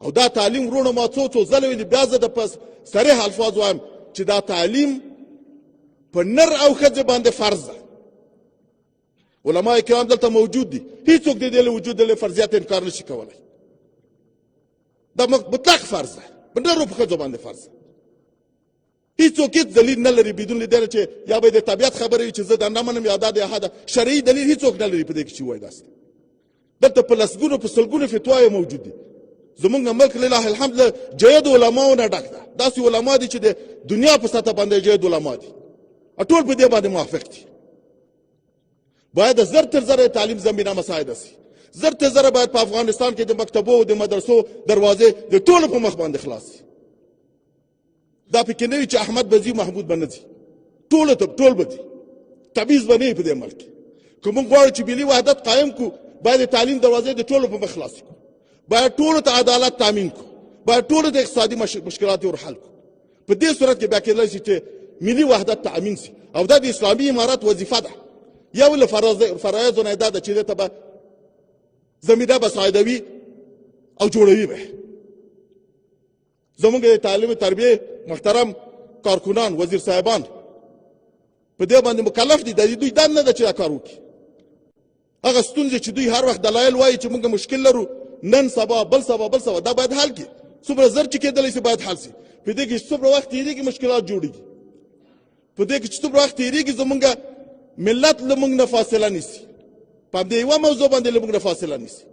او دا تعلیم ورونو ما څو ځله ویلي، بیا زه د صریح الفاظ وایم چې دا تعلیم په نر او ښځې باندې فرض ده. علما کرام دلته موجود دي، هیڅوک د دې له وجود له فرضیت انکار نشي کولی. دا مطلق فرض ده، په نر او په ښځو باندې فرض ده. هیڅوک هیڅ دلیل نه لري بدون له دې چې یا به د طبیعت خبرې وي چې زه دا نه منم یا دا د احد شرعي دلیل هیڅوک نه لري په دې کې چې وایي داسې. دلته په لسګونو په سلګونو فتواې موجود دي. زمونږ ملک لله الحمد له جید علماو نه ډک ده. داسې علما دي چې د دنیا په سطح باندې جید علما دي، ټول په دې باندې موافق دي. باید زر تر زره تعلیم زمینه مساعده سي. زر تر زره باید په افغانستان کې د مکتبو او د مدرسو دروازې د ټولو په مخ باندې خلاص سي. دا پکې نه وي چې احمد به ځي محمود به نه ځي، ټول به ځي. تبعیض به نه وي په دې ملک کې. که موږ غواړو چې ملي وحدت قایم کړو، باید د تعلیم دروازې د ټولو په مخ خلاصې کړو، باید ټولو ته عدالت تامین کړو، باید ټولو د اقتصادي مشکلات ور حل کړو. په دې صورت کې بیا کېدلی شي چې ملي وحدت تامین سي. او دا د اسلامي امارت وظیفه ده. یو له فرایضو نه دا ده چې دې ته به زمینه مساعدوي او جوړوي به. زمونږ د تعلیم تربیه محترم کارکنان، وزیر صاحبان په دې باندې مکلف دي. د دوی دنده نه ده چې دا کار وکړي. هغه ستونزې چې دوی هر وخت دلایل وایي چې موږ مشکل لرو، نن سبا بل سبا دا باید حل کړي. څومره زر چې کېدلی شي باید حل شي. په دې کې څومره وخت تېرېږي مشکلات جوړېږي. په دې کې چې څومره وخت تېرېږي زمونږ ملت له موږ نه فاصله نیسي. په همدې یوه موضوع باندې له موږ نه فاصله نیسي.